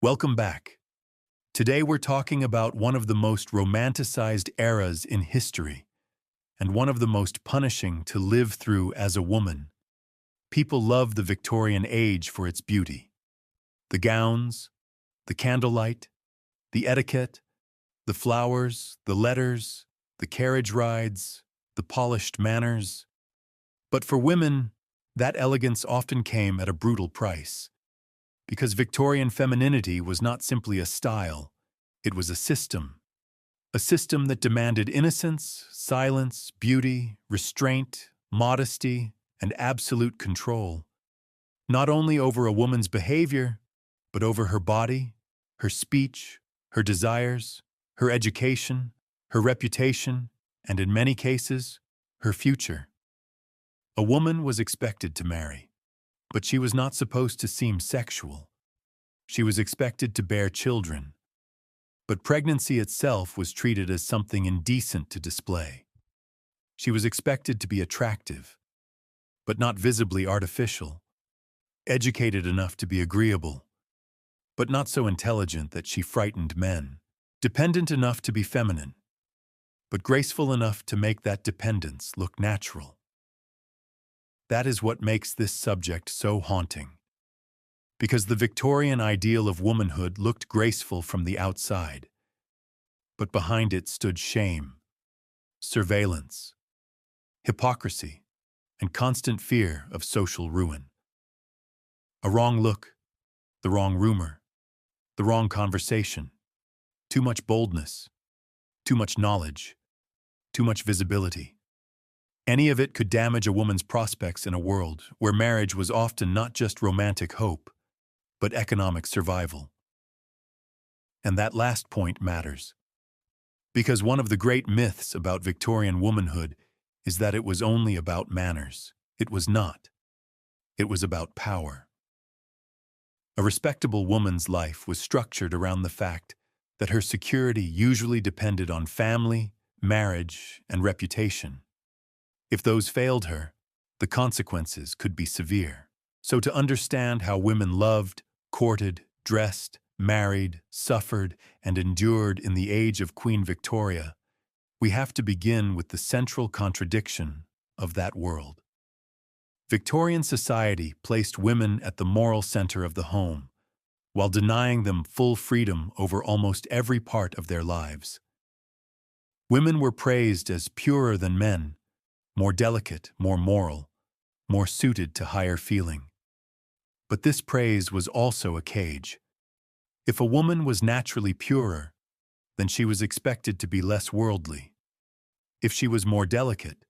Welcome back. Today we're talking about one of the most romanticized eras in history and one of the most punishing to live through as a woman. People love the Victorian age for its beauty. The gowns, the candlelight, the etiquette, the flowers, the letters, the carriage rides, the polished manners. But for women, that elegance often came at a brutal price. Because Victorian femininity was not simply a style, it was a system. A system that demanded innocence, silence, beauty, restraint, modesty, and absolute control. Not only over a woman's behavior, but over her body, her speech, her desires, her education, her reputation, and in many cases, her future. A woman was expected to marry. But she was not supposed to seem sexual. She was expected to bear children. But pregnancy itself was treated as something indecent to display. She was expected to be attractive, but not visibly artificial, educated enough to be agreeable, but not so intelligent that she frightened men, dependent enough to be feminine, but graceful enough to make that dependence look natural. That is what makes this subject so haunting. Because the Victorian ideal of womanhood looked graceful from the outside, but behind it stood shame, surveillance, hypocrisy, and constant fear of social ruin. A wrong look, the wrong rumor, the wrong conversation, too much boldness, too much knowledge, too much visibility. Any of it could damage a woman's prospects in a world where marriage was often not just romantic hope, but economic survival. And that last point matters. Because one of the great myths about Victorian womanhood is that it was only about manners. It was not. It was about power. A respectable woman's life was structured around the fact that her security usually depended on family, marriage, and reputation. If those failed her, the consequences could be severe. So to understand how women loved, courted, dressed, married, suffered, and endured in the age of Queen Victoria, we have to begin with the central contradiction of that world. Victorian society placed women at the moral center of the home, while denying them full freedom over almost every part of their lives. Women were praised as purer than men, more delicate, more moral, more suited to higher feeling. But this praise was also a cage. If a woman was naturally purer, then she was expected to be less worldly. If she was more delicate,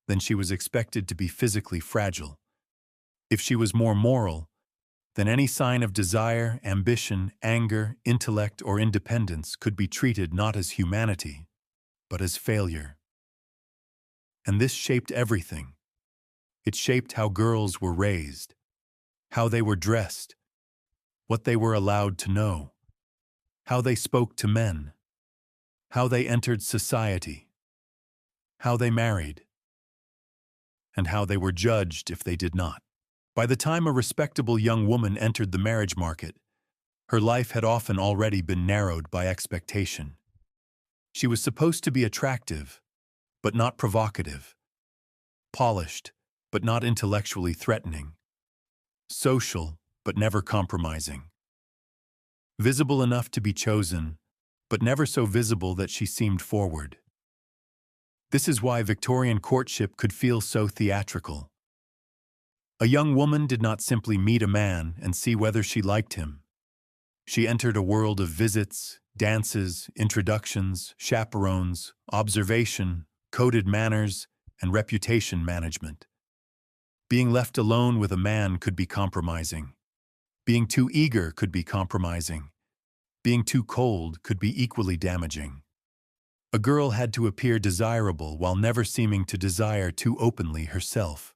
then she was expected to be physically fragile. If she was more moral, then any sign of desire, ambition, anger, intellect, or independence could be treated not as humanity, but as failure. And this shaped everything. It shaped how girls were raised, how they were dressed, what they were allowed to know, how they spoke to men, how they entered society, how they married, and how they were judged if they did not. By the time a respectable young woman entered the marriage market, her life had often already been narrowed by expectation. She was supposed to be attractive, but not provocative, polished, but not intellectually threatening, social, but never compromising, visible enough to be chosen, but never so visible that she seemed forward. This is why Victorian courtship could feel so theatrical. A young woman did not simply meet a man and see whether she liked him. She entered a world of visits, dances, introductions, chaperones, observation, coded manners, and reputation management. Being left alone with a man could be compromising. Being too eager could be compromising. Being too cold could be equally damaging. A girl had to appear desirable while never seeming to desire too openly herself.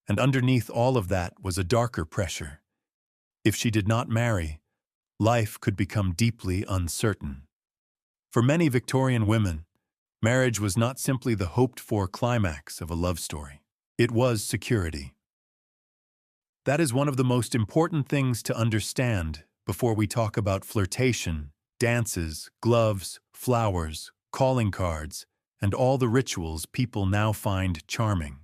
And underneath all of that was a darker pressure. If she did not marry, life could become deeply uncertain. For many Victorian women, marriage was not simply the hoped-for climax of a love story. It was security. That is one of the most important things to understand before we talk about flirtation, dances, gloves, flowers, calling cards, and all the rituals people now find charming.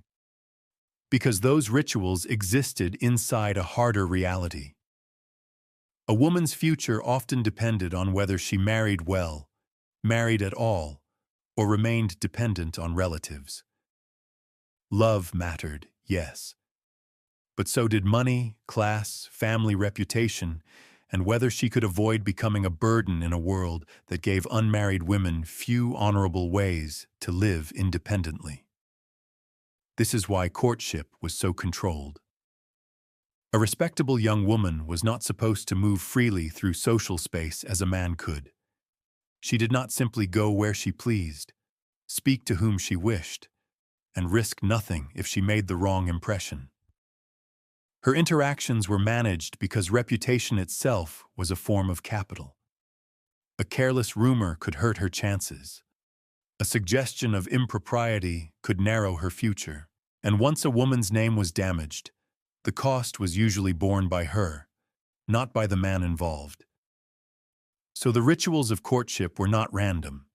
Because those rituals existed inside a harder reality. A woman's future often depended on whether she married well, married at all, or remained dependent on relatives. Love mattered, yes. But so did money, class, family reputation, and whether she could avoid becoming a burden in a world that gave unmarried women few honorable ways to live independently. This is why courtship was so controlled. A respectable young woman was not supposed to move freely through social space as a man could. She did not simply go where she pleased, speak to whom she wished, and risk nothing if she made the wrong impression. Her interactions were managed because reputation itself was a form of capital. A careless rumor could hurt her chances. A suggestion of impropriety could narrow her future. And once a woman's name was damaged, the cost was usually borne by her, not by the man involved. So the rituals of courtship were not random.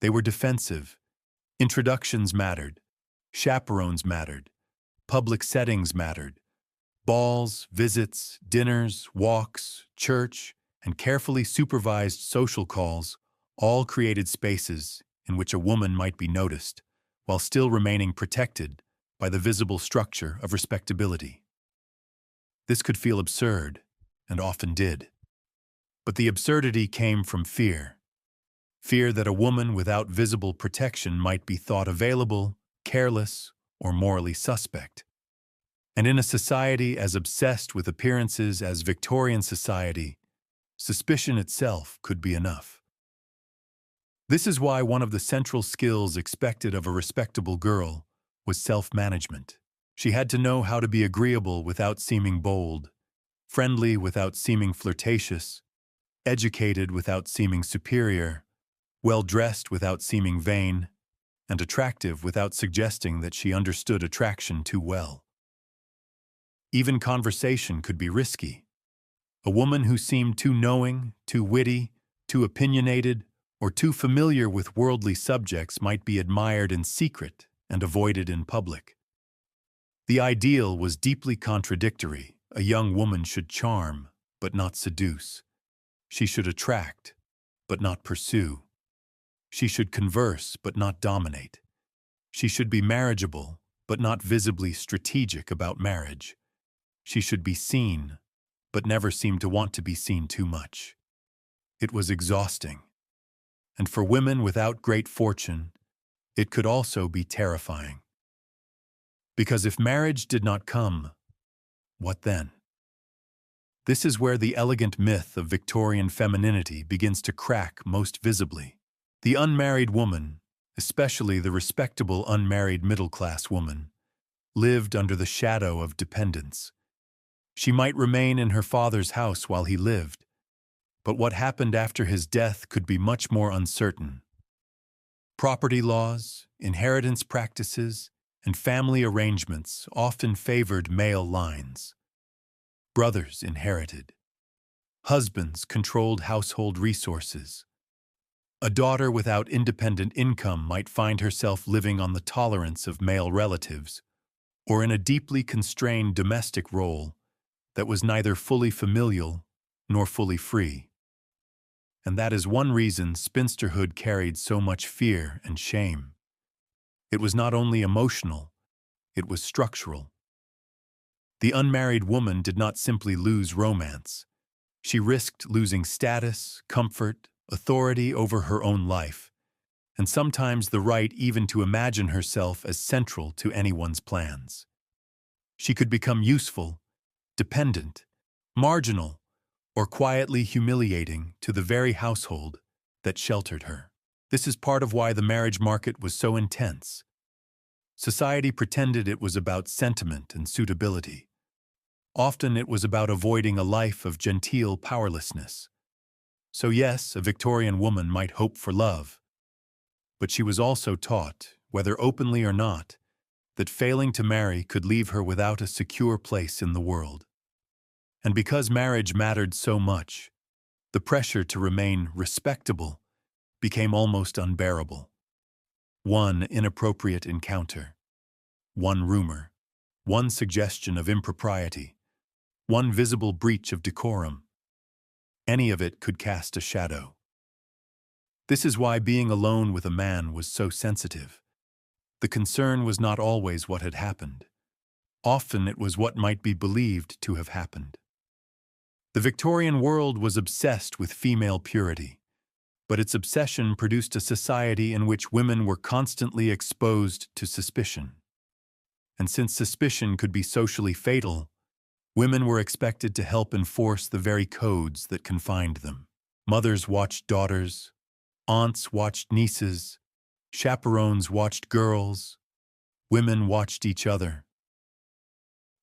They were defensive. Introductions mattered. Chaperones mattered. Public settings mattered. Balls, visits, dinners, walks, church, and carefully supervised social calls all created spaces in which a woman might be noticed, while still remaining protected by the visible structure of respectability. This could feel absurd, and often did. But the absurdity came from fear. Fear that a woman without visible protection might be thought available, careless, or morally suspect. And in a society as obsessed with appearances as Victorian society, suspicion itself could be enough. This is why one of the central skills expected of a respectable girl was self-management. She had to know how to be agreeable without seeming bold, friendly without seeming flirtatious, educated without seeming superior, well-dressed without seeming vain, and attractive without suggesting that she understood attraction too well. Even conversation could be risky. A woman who seemed too knowing, too witty, too opinionated, or too familiar with worldly subjects might be admired in secret and avoided in public. The ideal was deeply contradictory. A young woman should charm, but not seduce. She should attract, but not pursue. She should converse, but not dominate. She should be marriageable, but not visibly strategic about marriage. She should be seen, but never seem to want to be seen too much. It was exhausting. And for women without great fortune, it could also be terrifying. Because if marriage did not come, what then? This is where the elegant myth of Victorian femininity begins to crack most visibly. The unmarried woman, especially the respectable unmarried middle-class woman, lived under the shadow of dependence. She might remain in her father's house while he lived, but what happened after his death could be much more uncertain. Property laws, inheritance practices, and family arrangements often favored male lines. Brothers inherited. Husbands controlled household resources. A daughter without independent income might find herself living on the tolerance of male relatives, or in a deeply constrained domestic role that was neither fully familial nor fully free. And that is one reason spinsterhood carried so much fear and shame. It was not only emotional, it was structural. The unmarried woman did not simply lose romance. She risked losing status, comfort, authority over her own life, and sometimes the right even to imagine herself as central to anyone's plans. She could become useful, dependent, marginal, or quietly humiliating to the very household that sheltered her. This is part of why the marriage market was so intense. Society pretended it was about sentiment and suitability. Often it was about avoiding a life of genteel powerlessness. So yes, a Victorian woman might hope for love, but she was also taught, whether openly or not, that failing to marry could leave her without a secure place in the world. And because marriage mattered so much, the pressure to remain respectable became almost unbearable. One inappropriate encounter, one rumor, one suggestion of impropriety, one visible breach of decorum. Any of it could cast a shadow. This is why being alone with a man was so sensitive. The concern was not always what had happened. Often it was what might be believed to have happened. The Victorian world was obsessed with female purity, but its obsession produced a society in which women were constantly exposed to suspicion. And since suspicion could be socially fatal, women were expected to help enforce the very codes that confined them. Mothers watched daughters, aunts watched nieces, chaperones watched girls, women watched each other.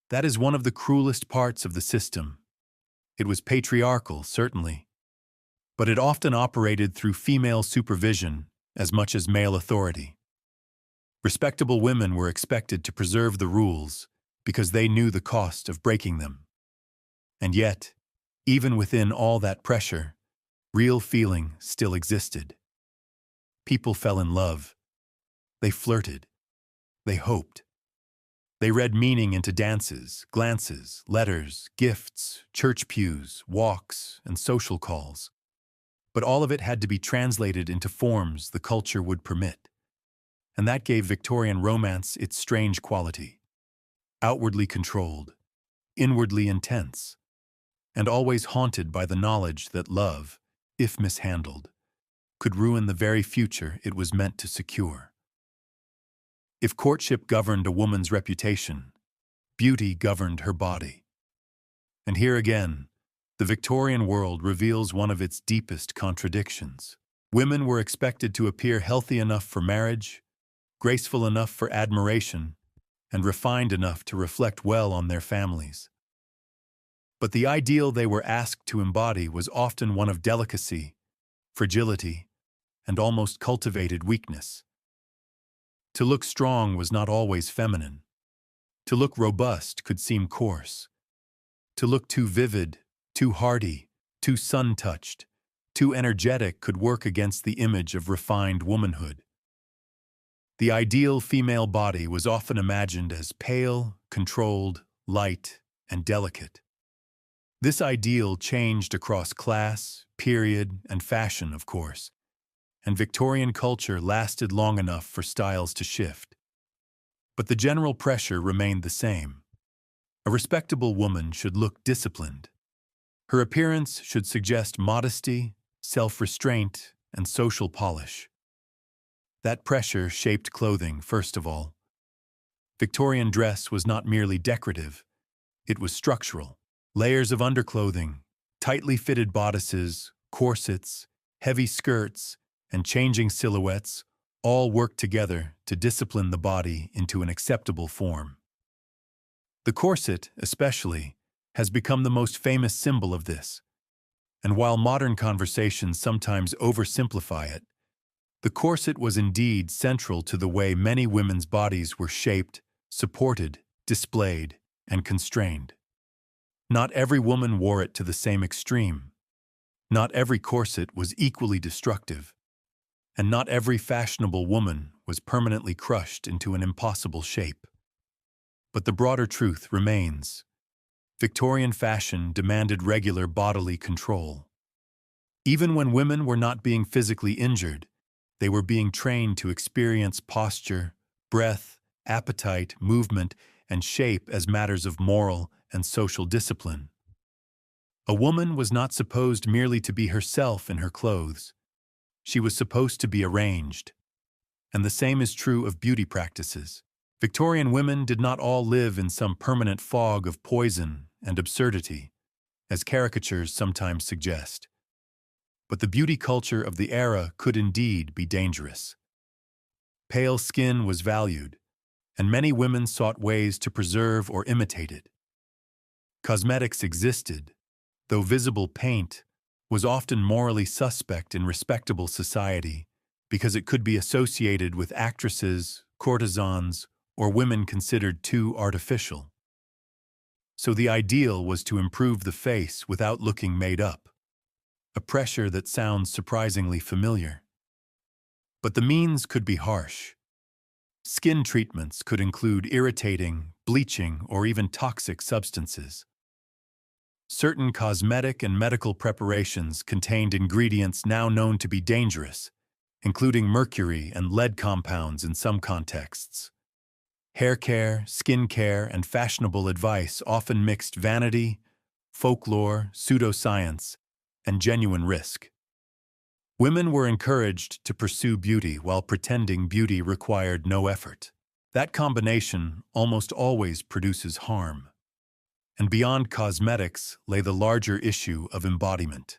That is one of the cruelest parts of the system. It was patriarchal, certainly, but it often operated through female supervision as much as male authority. Respectable women were expected to preserve the rules because they knew the cost of breaking them. And yet, even within all that pressure, real feeling still existed. People fell in love. They flirted. They hoped. They read meaning into dances, glances, letters, gifts, church pews, walks, and social calls. But all of it had to be translated into forms the culture would permit. And that gave Victorian romance its strange quality. Outwardly controlled, inwardly intense, and always haunted by the knowledge that love, if mishandled, could ruin the very future it was meant to secure. If courtship governed a woman's reputation, beauty governed her body. And here again, the Victorian world reveals one of its deepest contradictions. Women were expected to appear healthy enough for marriage, graceful enough for admiration, and refined enough to reflect well on their families. But the ideal they were asked to embody was often one of delicacy, fragility, and almost cultivated weakness. To look strong was not always feminine. To look robust could seem coarse. To look too vivid, too hearty, too sun-touched, too energetic could work against the image of refined womanhood. The ideal female body was often imagined as pale, controlled, light, and delicate. This ideal changed across class, period, and fashion, of course, and Victorian culture lasted long enough for styles to shift. But the general pressure remained the same. A respectable woman should look disciplined. Her appearance should suggest modesty, self-restraint, and social polish. That pressure shaped clothing, first of all. Victorian dress was not merely decorative, it was structural. Layers of underclothing, tightly fitted bodices, corsets, heavy skirts, and changing silhouettes all worked together to discipline the body into an acceptable form. The corset, especially, has become the most famous symbol of this. And while modern conversations sometimes oversimplify it, the corset was indeed central to the way many women's bodies were shaped, supported, displayed, and constrained. Not every woman wore it to the same extreme. Not every corset was equally destructive. And not every fashionable woman was permanently crushed into an impossible shape. But the broader truth remains. Victorian fashion demanded regular bodily control. Even when women were not being physically injured, they were being trained to experience posture, breath, appetite, movement, and shape as matters of moral and social discipline. A woman was not supposed merely to be herself in her clothes. She was supposed to be arranged. And the same is true of beauty practices. Victorian women did not all live in some permanent fog of poison and absurdity, as caricatures sometimes suggest. But the beauty culture of the era could indeed be dangerous. Pale skin was valued, and many women sought ways to preserve or imitate it. Cosmetics existed, though visible paint was often morally suspect in respectable society because it could be associated with actresses, courtesans, or women considered too artificial. So the ideal was to improve the face without looking made up. a pressure that sounds surprisingly familiar. But the means could be harsh. Skin treatments could include irritating, bleaching, or even toxic substances. Certain cosmetic and medical preparations contained ingredients now known to be dangerous, including mercury and lead compounds in some contexts. Hair care, skin care, and fashionable advice often mixed vanity, folklore, pseudoscience, and genuine risk. Women were encouraged to pursue beauty while pretending beauty required no effort. That combination almost always produces harm. And beyond cosmetics lay the larger issue of embodiment.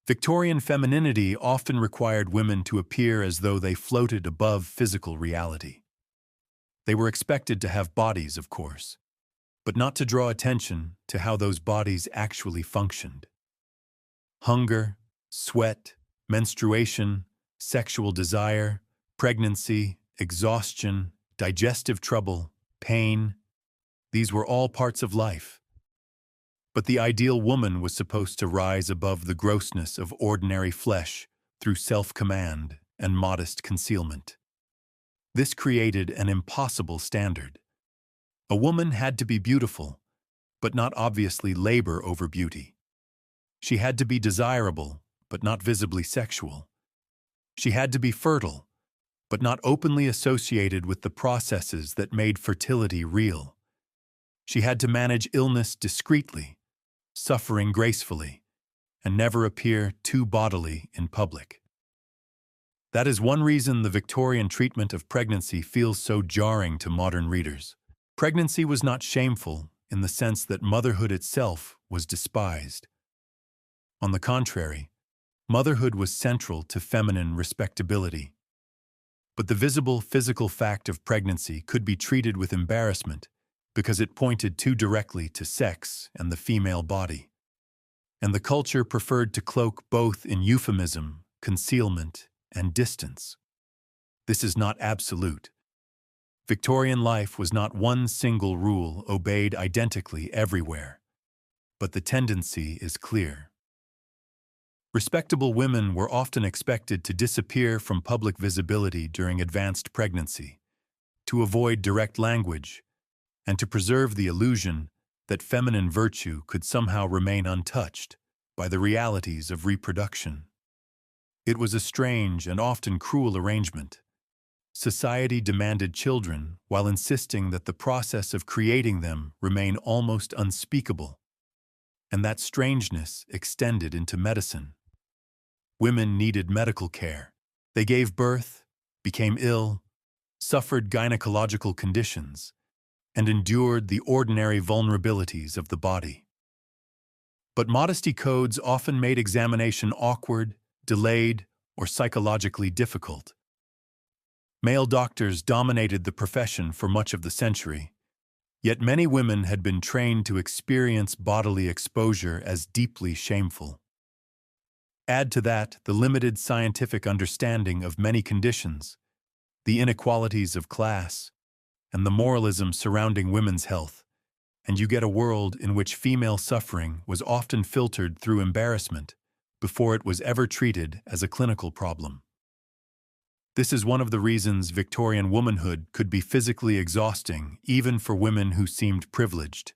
Victorian femininity often required women to appear as though they floated above physical reality. They were expected to have bodies, of course, but not to draw attention to how those bodies actually functioned. Hunger, sweat, menstruation, sexual desire, pregnancy, exhaustion, digestive trouble, pain, these were all parts of life. But the ideal woman was supposed to rise above the grossness of ordinary flesh through self-command and modest concealment. This created an impossible standard. A woman had to be beautiful, but not obviously labor over beauty. She had to be desirable, but not visibly sexual. She had to be fertile, but not openly associated with the processes that made fertility real. She had to manage illness discreetly, suffering gracefully, and never appear too bodily in public. That is one reason the Victorian treatment of pregnancy feels so jarring to modern readers. Pregnancy was not shameful in the sense that motherhood itself was despised. On the contrary, motherhood was central to feminine respectability. But the visible physical fact of pregnancy could be treated with embarrassment because it pointed too directly to sex and the female body. And the culture preferred to cloak both in euphemism, concealment, and distance. This is not absolute. Victorian life was not one single rule obeyed identically everywhere, but the tendency is clear. Respectable women were often expected to disappear from public visibility during advanced pregnancy, to avoid direct language, and to preserve the illusion that feminine virtue could somehow remain untouched by the realities of reproduction. It was a strange and often cruel arrangement. Society demanded children while insisting that the process of creating them remain almost unspeakable, and that strangeness extended into medicine. Women needed medical care. They gave birth, became ill, suffered gynecological conditions, and endured the ordinary vulnerabilities of the body. But modesty codes often made examination awkward, delayed, or psychologically difficult. Male doctors dominated the profession for much of the century, yet many women had been trained to experience bodily exposure as deeply shameful. Add to that the limited scientific understanding of many conditions, the inequalities of class, and the moralism surrounding women's health, and you get a world in which female suffering was often filtered through embarrassment before it was ever treated as a clinical problem. This is one of the reasons Victorian womanhood could be physically exhausting even for women who seemed privileged.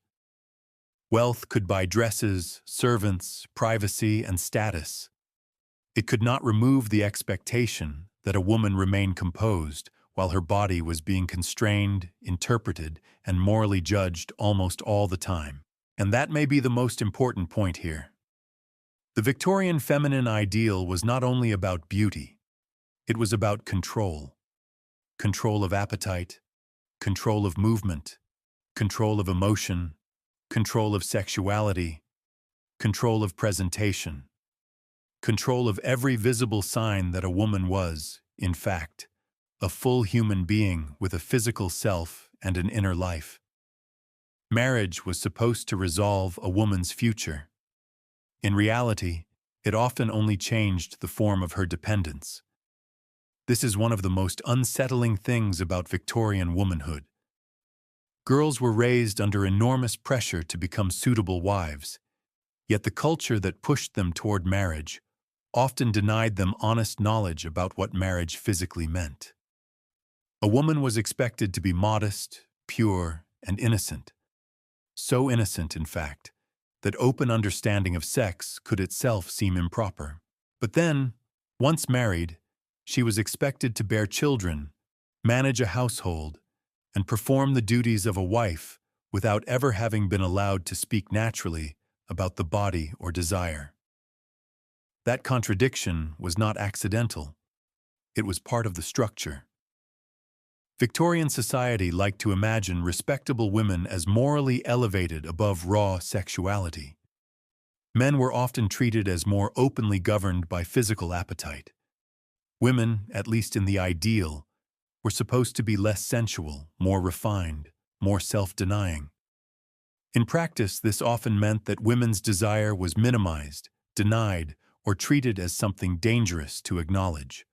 Wealth could buy dresses, servants, privacy, and status. It could not remove the expectation that a woman remain composed while her body was being constrained, interpreted, and morally judged almost all the time. And that may be the most important point here. The Victorian feminine ideal was not only about beauty, it was about control. Control of appetite, control of movement, control of emotion, control of sexuality, control of presentation, control of every visible sign that a woman was, in fact, a full human being with a physical self and an inner life. Marriage was supposed to resolve a woman's future. In reality, it often only changed the form of her dependence. This is one of the most unsettling things about Victorian womanhood. Girls were raised under enormous pressure to become suitable wives, Yet the culture that pushed them toward marriage often denied them honest knowledge about what marriage physically meant. A woman was expected to be modest, pure, and innocent. So innocent, in fact, that open understanding of sex could itself seem improper. But then, once married, she was expected to bear children, manage a household, and perform the duties of a wife without ever having been allowed to speak naturally about the body or desire. That contradiction was not accidental. It was part of the structure. Victorian society liked to imagine respectable women as morally elevated above raw sexuality. Men were often treated as more openly governed by physical appetite. Women, at least in the ideal, were supposed to be less sensual, more refined, more self-denying. In practice, this often meant that women's desire was minimized, denied, or treated as something dangerous to acknowledge.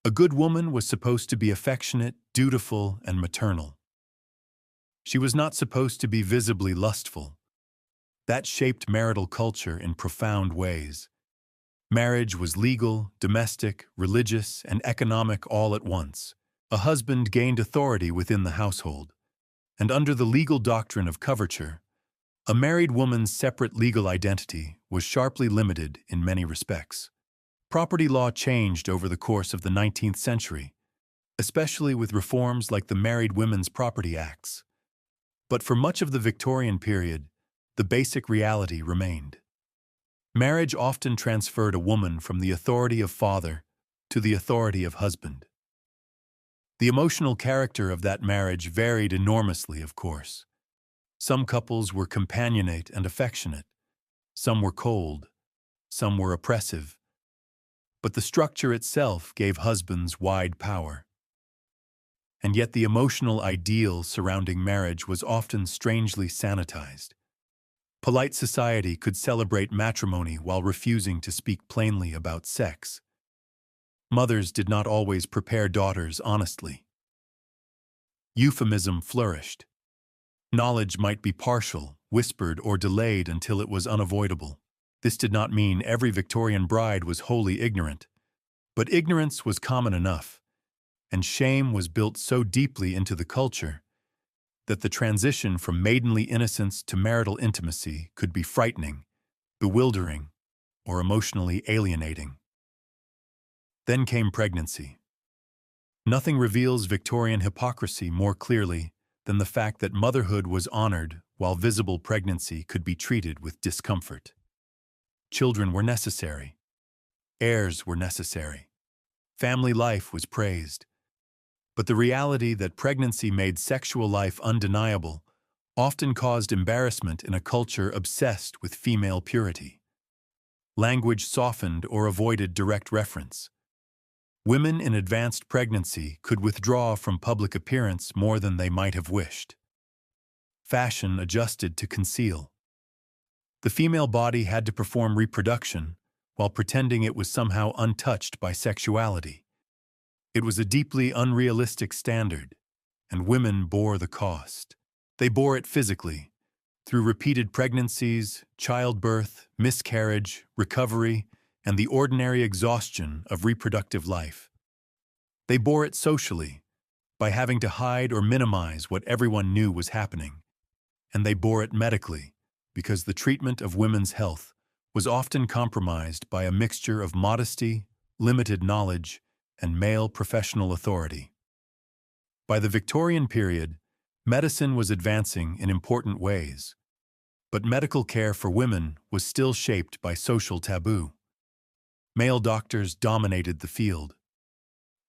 A good woman was supposed to be affectionate, dutiful, and maternal. She was not supposed to be visibly lustful. That shaped marital culture in profound ways. Marriage was legal, domestic, religious, and economic all at once. A husband gained authority within the household, and under the legal doctrine of coverture, a married woman's separate legal identity was sharply limited in many respects. Property law changed over the course of the 19th century, especially with reforms like the Married Women's Property Acts. But for much of the Victorian period, the basic reality remained. Marriage often transferred a woman from the authority of father to the authority of husband. The emotional character of that marriage varied enormously, of course. Some couples were companionate and affectionate. Some were cold. Some were oppressive. But the structure itself gave husbands wide power. And yet the emotional ideal surrounding marriage was often strangely sanitized. Polite society could celebrate matrimony while refusing to speak plainly about sex. Mothers did not always prepare daughters honestly. Euphemism flourished. Knowledge might be partial, whispered, or delayed until it was unavoidable. This did not mean every Victorian bride was wholly ignorant, but ignorance was common enough, and shame was built so deeply into the culture that the transition from maidenly innocence to marital intimacy could be frightening, bewildering, or emotionally alienating. Then came pregnancy. Nothing reveals Victorian hypocrisy more clearly than the fact that motherhood was honored while visible pregnancy could be treated with discomfort. Children were necessary. Heirs were necessary. Family life was praised. But the reality that pregnancy made sexual life undeniable often caused embarrassment in a culture obsessed with female purity. Language softened or avoided direct reference. Women in advanced pregnancy could withdraw from public appearance more than they might have wished. Fashion adjusted to conceal. The female body had to perform reproduction while pretending it was somehow untouched by sexuality. It was a deeply unrealistic standard, and women bore the cost. They bore it physically, through repeated pregnancies, childbirth, miscarriage, recovery, and the ordinary exhaustion of reproductive life. They bore it socially, by having to hide or minimize what everyone knew was happening. And they bore it medically, because the treatment of women's health was often compromised by a mixture of modesty, limited knowledge, and male professional authority. By the Victorian period, medicine was advancing in important ways, but medical care for women was still shaped by social taboo. Male doctors dominated the field.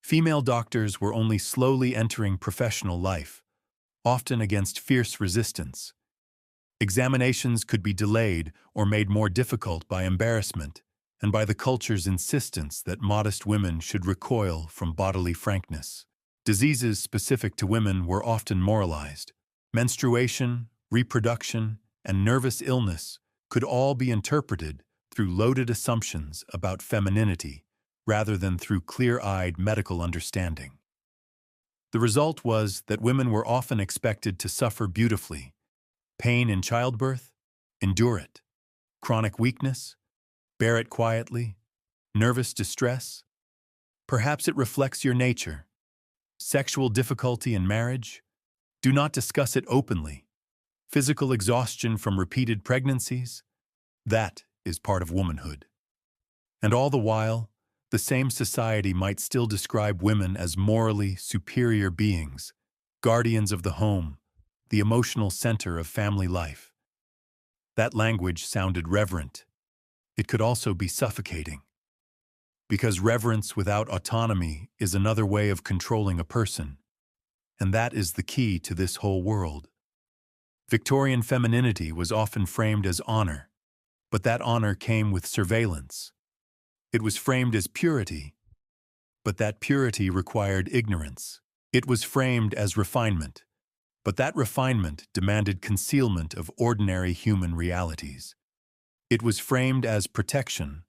Female doctors were only slowly entering professional life, often against fierce resistance. Examinations could be delayed or made more difficult by embarrassment and by the culture's insistence that modest women should recoil from bodily frankness. Diseases specific to women were often moralized. Menstruation, reproduction, and nervous illness could all be interpreted through loaded assumptions about femininity rather than through clear-eyed medical understanding. The result was that women were often expected to suffer beautifully. Pain in childbirth? Endure it. Chronic weakness? Bear it quietly? Nervous distress? Perhaps it reflects your nature. Sexual difficulty in marriage? Do not discuss it openly. Physical exhaustion from repeated pregnancies? That is part of womanhood. And all the while, the same society might still describe women as morally superior beings, guardians of the home, the emotional center of family life. That language sounded reverent. It could also be suffocating. Because reverence without autonomy is another way of controlling a person. And that is the key to this whole world. Victorian femininity was often framed as honor, but that honor came with surveillance. It was framed as purity, but that purity required ignorance. It was framed as refinement, but that refinement demanded concealment of ordinary human realities. It was framed as protection,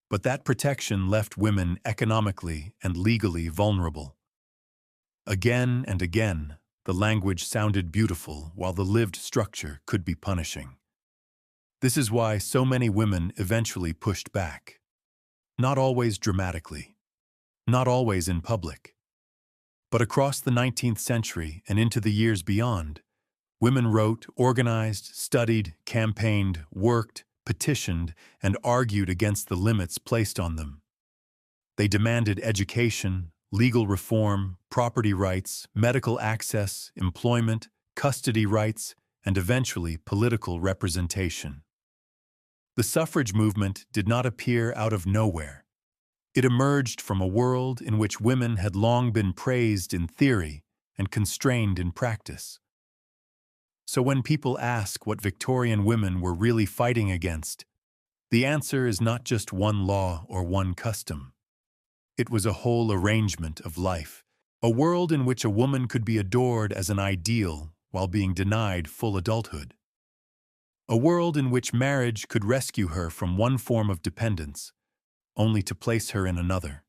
but that protection left women economically and legally vulnerable. Again and again, the language sounded beautiful while the lived structure could be punishing. This is why so many women eventually pushed back. Not always dramatically, not always in public. But across the 19th century and into the years beyond, women wrote, organized, studied, campaigned, worked, petitioned, and argued against the limits placed on them. They demanded education, legal reform, property rights, medical access, employment, custody rights, and eventually political representation. The suffrage movement did not appear out of nowhere. It emerged from a world in which women had long been praised in theory and constrained in practice. So when people ask what Victorian women were really fighting against, the answer is not just one law or one custom. It was a whole arrangement of life, a world in which a woman could be adored as an ideal while being denied full adulthood. A world in which marriage could rescue her from one form of dependence, only to place her in another.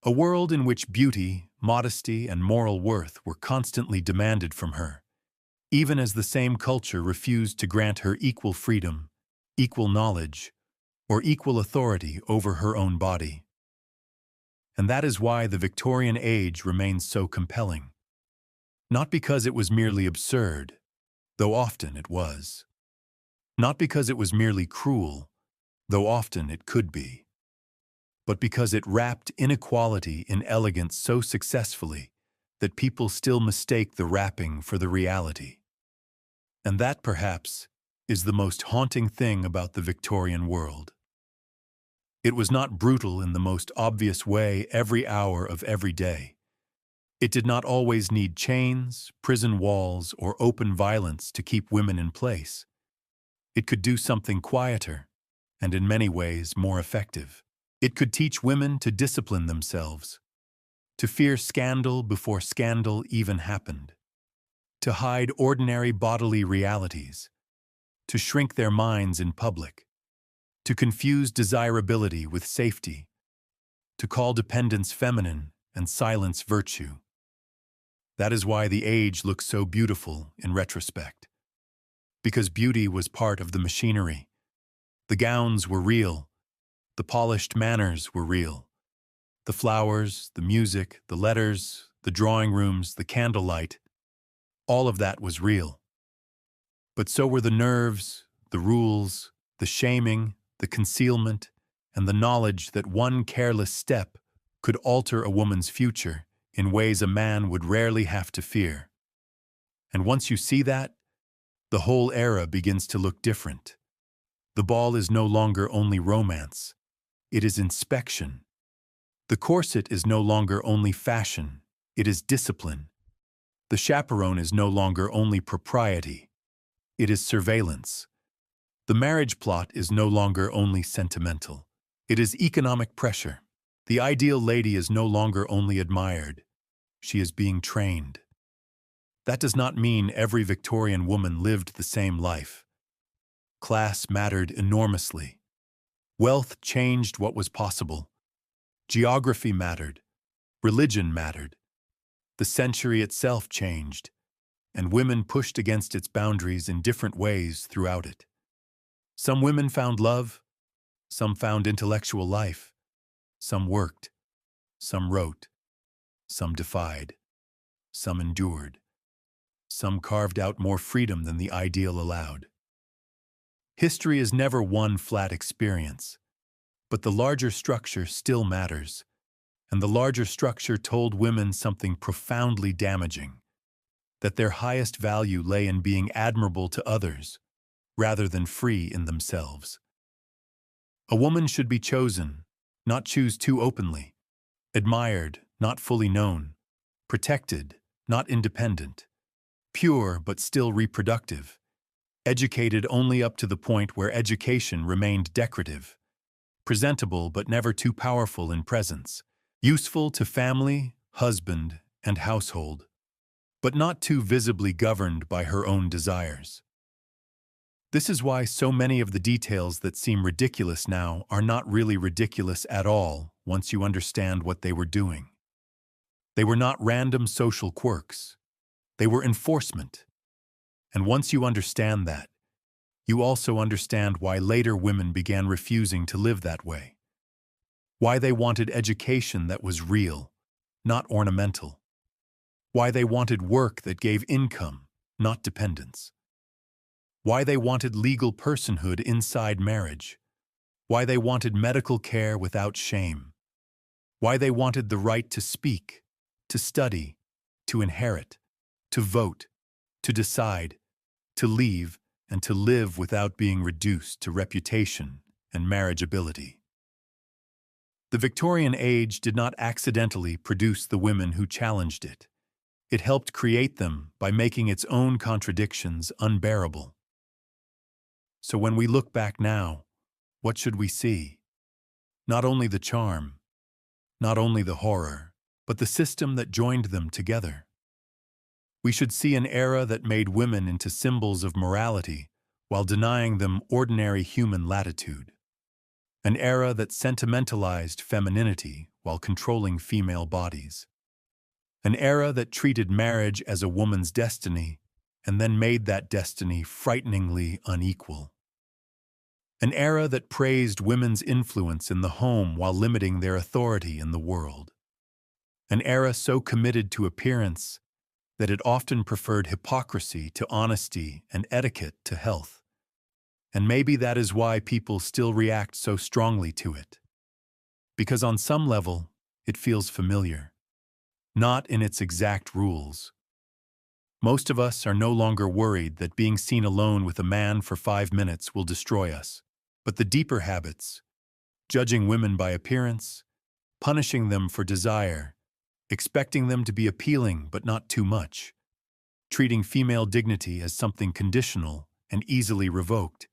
A world in which beauty, modesty, and moral worth were constantly demanded from her, even as the same culture refused to grant her equal freedom, equal knowledge, or equal authority over her own body. And that is why the Victorian age remains so compelling. Not because it was merely absurd, though often it was. Not because it was merely cruel, though often it could be. But because it wrapped inequality in elegance so successfully that people still mistake the wrapping for the reality. And that, perhaps, is the most haunting thing about the Victorian world. It was not brutal in the most obvious way every hour of every day. It did not always need chains, prison walls, or open violence to keep women in place. It could do something quieter, and in many ways more effective. It could teach women to discipline themselves, to fear scandal before scandal even happened, to hide ordinary bodily realities, to shrink their minds in public, to confuse desirability with safety, to call dependence feminine and silence virtue. That is why the age looks so beautiful in retrospect. Because beauty was part of the machinery. The gowns were real. The polished manners were real. The flowers, the music, the letters, the drawing rooms, the candlelight, all of that was real. But so were the nerves, the rules, the shaming, the concealment, and the knowledge that one careless step could alter a woman's future in ways a man would rarely have to fear. And once you see that, the whole era begins to look different. The ball is no longer only romance. It is inspection. The corset is no longer only fashion. It is discipline. The chaperone is no longer only propriety. It is surveillance. The marriage plot is no longer only sentimental. It is economic pressure. The ideal lady is no longer only admired. She is being trained. That does not mean every Victorian woman lived the same life. Class mattered enormously. Wealth changed what was possible. Geography mattered. Religion mattered. The century itself changed, and women pushed against its boundaries in different ways throughout it. Some women found love, some found intellectual life, some worked, some wrote, some defied, some endured, some carved out more freedom than the ideal allowed. History is never one flat experience, but the larger structure still matters, and the larger structure told women something profoundly damaging, that their highest value lay in being admirable to others, rather than free in themselves. A woman should be chosen, not choose too openly, admired, not fully known, protected, not independent, pure but still reproductive, educated only up to the point where education remained decorative, presentable but never too powerful in presence, useful to family, husband, and household, but not too visibly governed by her own desires. This is why so many of the details that seem ridiculous now are not really ridiculous at all once you understand what they were doing. They were not random social quirks. They were enforcement. And once you understand that, you also understand why later women began refusing to live that way. Why they wanted education that was real, not ornamental. Why they wanted work that gave income, not dependence. Why they wanted legal personhood inside marriage. Why they wanted medical care without shame. Why they wanted the right to speak, to study, to inherit, to vote, to decide, to leave, and to live without being reduced to reputation and marriageability. The Victorian age did not accidentally produce the women who challenged it. It helped create them by making its own contradictions unbearable. So when we look back now, what should we see? Not only the charm, not only the horror, but the system that joined them together. We should see an era that made women into symbols of morality while denying them ordinary human latitude. An era that sentimentalized femininity while controlling female bodies. An era that treated marriage as a woman's destiny and then made that destiny frighteningly unequal. An era that praised women's influence in the home while limiting their authority in the world. An era so committed to appearance that it often preferred hypocrisy to honesty and etiquette to health. And maybe that is why people still react so strongly to it. Because on some level, it feels familiar. Not in its exact rules. Most of us are no longer worried that being seen alone with a man for 5 minutes will destroy us. But the deeper habits, judging women by appearance, punishing them for desire, expecting them to be appealing but not too much, treating female dignity as something conditional and easily revoked,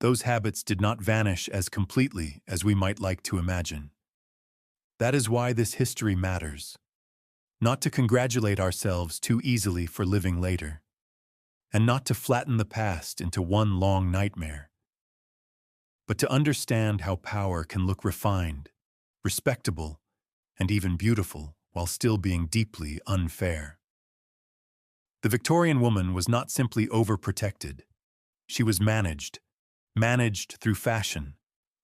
those habits did not vanish as completely as we might like to imagine. That is why this history matters. Not to congratulate ourselves too easily for living later, and not to flatten the past into one long nightmare, but to understand how power can look refined, respectable, and even beautiful while still being deeply unfair. The Victorian woman was not simply overprotected. She was managed through fashion,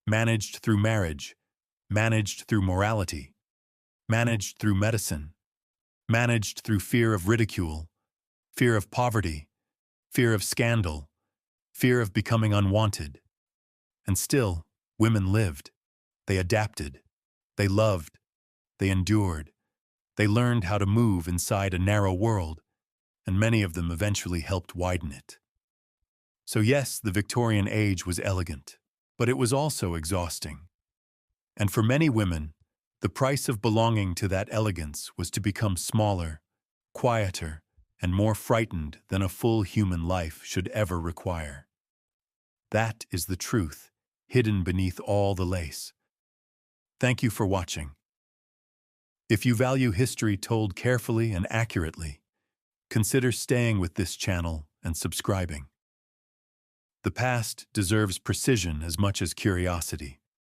managed through marriage, managed through morality, managed through medicine, managed through fear of ridicule, fear of poverty, fear of scandal, fear of becoming unwanted. And still, women lived. They adapted. They loved. They endured. They learned how to move inside a narrow world, and many of them eventually helped widen it. So yes, the Victorian age was elegant, but it was also exhausting. And for many women, the price of belonging to that elegance was to become smaller, quieter, and more frightened than a full human life should ever require. That is the truth, hidden beneath all the lace. Thank you for watching. If you value history told carefully and accurately, consider staying with this channel and subscribing. The past deserves precision as much as curiosity.